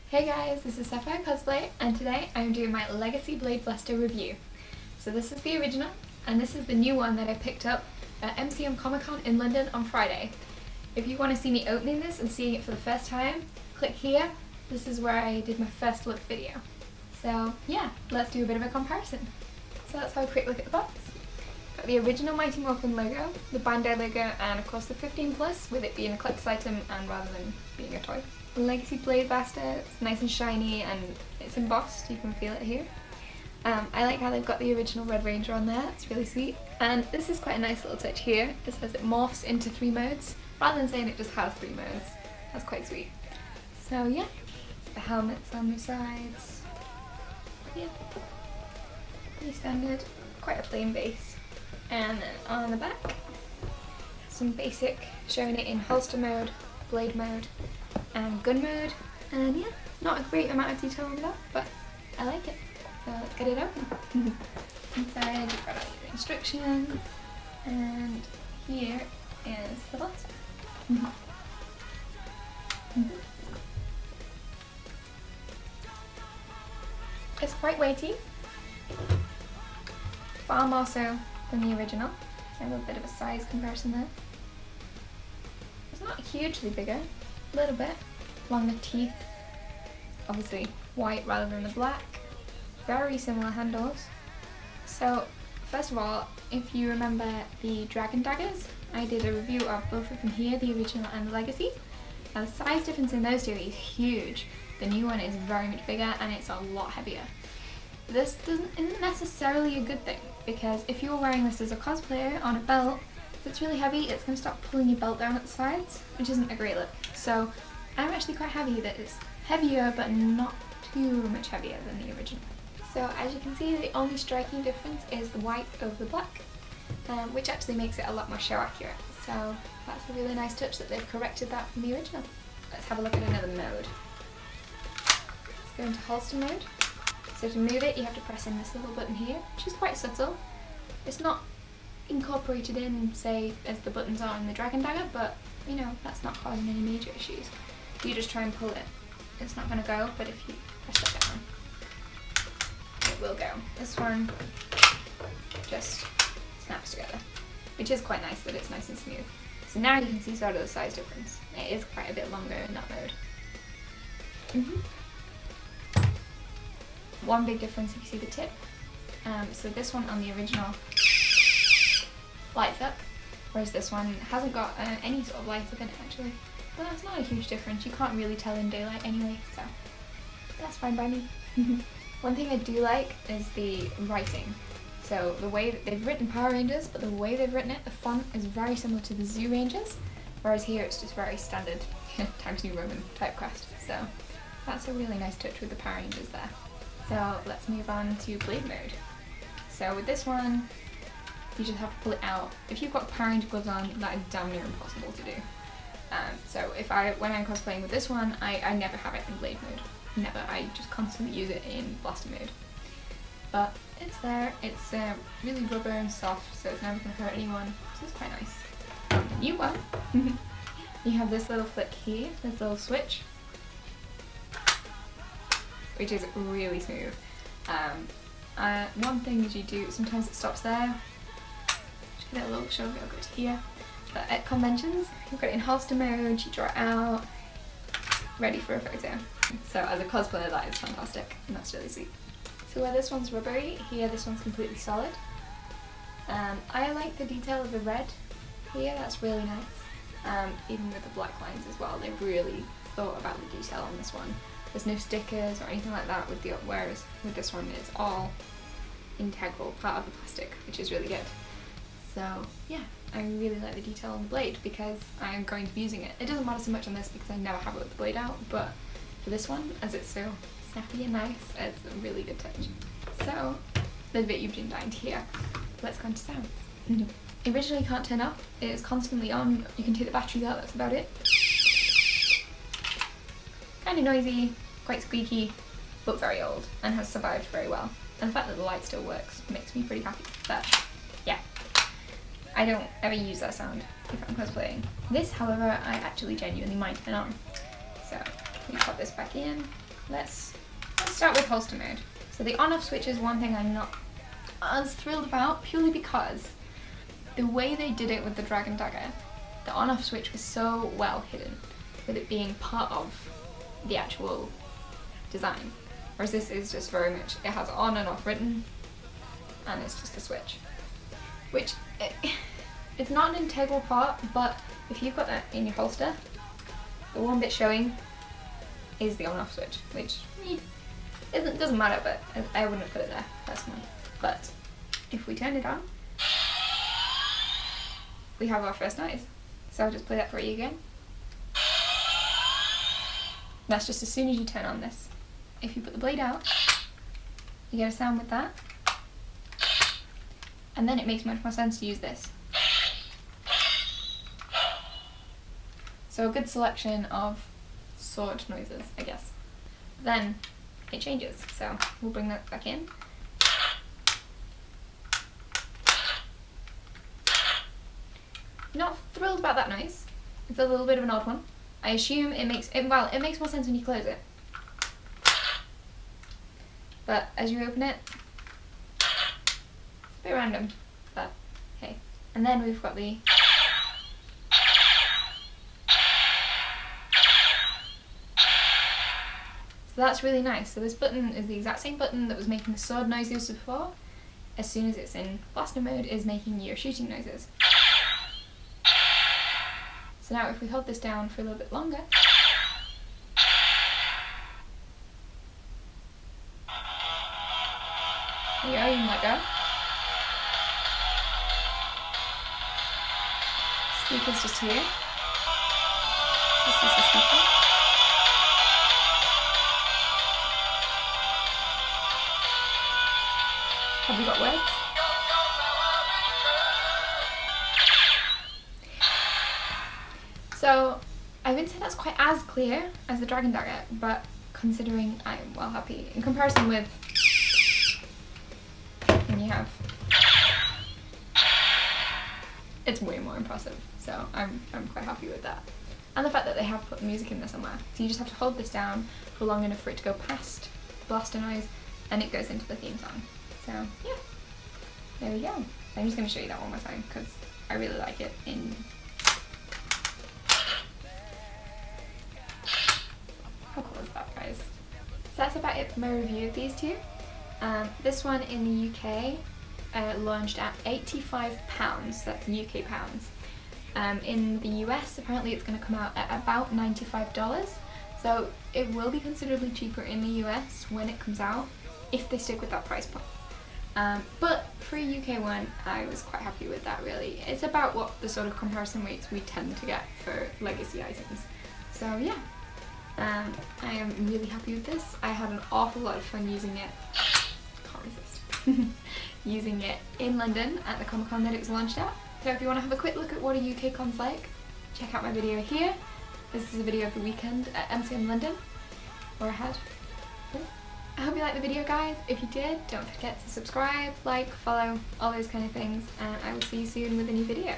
Hey guys, this is Sapphire Cosplay, and today I'm doing my Legacy Blade Blaster review. So this is the original, and this is the new one that I picked up at MCM Comiccon in London on Friday. If you want to see me opening this and seeing it for the first time, click here. This is where I did my first look video. So yeah, let's do a bit of a comparison. So let's have a quick look at the box. Got the original Mighty Morphin logo, the Bandai logo, and of course the 15+, with it being a collector's item and rather than being a toy. The Legacy Blade Blaster, it's nice and shiny and it's embossed, you can feel it here. I like how they've got the original Red Ranger on there, it's really sweet. And this is quite a nice little touch here. It says it morphs into 3 modes, rather than saying it just has 3 modes. That's quite sweet. So yeah, the helmets on the sides. Yeah, pretty standard, quite a plain base. And then on the back, some basic, showing it in holster mode, blade mode, and gun mode, and yeah, not a great amount of detail on that, but I like it. So let's get it open. Inside you've got all your instructions, and here is the blaster. It's quite weighty, far more so than the original. I have a bit of a size comparison there. It's not hugely bigger. A little bit. Longer teeth, obviously white rather than the black. Very similar handles. So first of all, if you remember the dragon daggers, I did a review of both of them here, the original and the Legacy. Now the size difference in those two is huge. The new one is very much bigger and it's a lot heavier. This isn't necessarily a good thing, because if you're wearing this as a cosplayer on a belt, if it's really heavy, it's going to start pulling your belt down at the sides, which isn't a great look. So I'm actually quite happy that it's heavier, but not too much heavier than the original. So as you can see, the only striking difference is the white over the black, which actually makes it a lot more show accurate. So that's a really nice touch that they've corrected that from the original. Let's have a look at another mode. Let's go into holster mode. So to move it, you have to press in this little button here, which is quite subtle. It's not incorporated in, say, as the buttons are in the Dragon Dagger, but you know, that's not causing any major issues. If you just try and pull it, it's not going to go, but if you press that down, it will go. This one just snaps together, which is quite nice that it's nice and smooth. So now you can see sort of the size difference. It is quite a bit longer in that mode. One big difference if you see the tip. So this one on the original lights up, whereas this one hasn't got any sort of light up in it actually. But that's not a huge difference, you can't really tell in daylight anyway, so that's fine by me. One thing I do like is the writing. So the way that they've written Power Rangers, but the way they've written it, the font is very similar to the Zoo Rangers, whereas here it's just very standard Times New Roman typecast. So that's a really nice touch with the Power Rangers there. So let's move on to blade mode. So with this one, you just have to pull it out. If you've got Power Ranger gloves on, that is damn near impossible to do. So when I'm cosplaying with this one, I never have it in blade mode. Never. I just constantly use it in blaster mode. But it's there. It's really rubber and soft, so it's never going to hurt anyone. So it's quite nice. The new one, you have this little flick here, this little switch, which is really smooth. One thing is you do, sometimes it stops there. Just give it a little shove, it'll go to here. But at conventions, you've got it in holster mode, you draw it out, ready for a photo. So as a cosplayer, that is fantastic, and that's really sweet. So where this one's rubbery, here this one's completely solid. I like the detail of the red here, that's really nice. Even with the black lines as well, they've really thought about the detail on this one. There's no stickers or anything like that with whereas with this one it's all integral part of the plastic, which is really good. So yeah, I really like the detail on the blade because I'm going to be using it. It doesn't matter so much on this because I never have it with the blade out, but for this one, as it's so snappy and nice, it's a really good touch. So the bit you've been dying to hear. Let's go into sounds. It originally can't turn off, it is constantly on. You can take the batteries out, that's about it. Kind of noisy, quite squeaky, but very old, and has survived very well. And the fact that the light still works makes me pretty happy. But yeah, I don't ever use that sound if I'm cosplaying. This, however, I actually genuinely might turn on. So we pop this back in, let's start with holster mode. So the on-off switch is one thing I'm not as thrilled about, purely because the way they did it with the Dragon Dagger, the on-off switch was so well hidden, with it being part of the actual design. Whereas this is just very much, it has on and off written, and it's just a switch. Which, it's not an integral part, but if you've got that in your holster, the one bit showing is the on-off switch, which doesn't matter, but I wouldn't put it there, personally. But if we turn it on, we have our first noise. So I'll just play that for you again. That's just as soon as you turn on this. If you put the blade out, you get a sound with that. And then it makes much more sense to use this. So a good selection of sword noises, I guess. Then it changes, so we'll bring that back in. Not thrilled about that noise. It's a little bit of an odd one. I assume it makes more sense when you close it. But as you open it, it's a bit random, but hey. And then we've got the so that's really nice. So this button is the exact same button that was making the sword noises before. As soon as it's in blaster mode, is making your shooting noises. So now if we hold this down for a little bit longer, there you go, you can let go. Speaker's just here. This is the speaker. Have we got words? So I wouldn't say that's quite as clear as the Dragon Dagger, but considering I'm well happy in comparison with when you have, it's way more impressive. So I'm quite happy with that. And the fact that they have put music in there somewhere. So you just have to hold this down for long enough for it to go past the blaster noise and it goes into the theme song. So yeah, there we go. I'm just going to show you that one more time because I really like it in how cool is that, guys? So that's about it for my review of these two. This one in the UK launched at £85, that's UK pounds. In the US, apparently it's going to come out at about $95, so it will be considerably cheaper in the US when it comes out, if they stick with that price point. But for a UK one, I was quite happy with that, really. It's about what the sort of comparison rates we tend to get for legacy items. So yeah, I am really happy with this. I had an awful lot of fun using it. Can't resist. Using it in London at the Comic-Con that it was launched at. So if you want to have a quick look at what a UK con's like, check out my video here. This is a video of the weekend at MCM London, where I had this. I hope you liked the video, guys. If you did, don't forget to subscribe, like, follow, all those kind of things, and I will see you soon with a new video.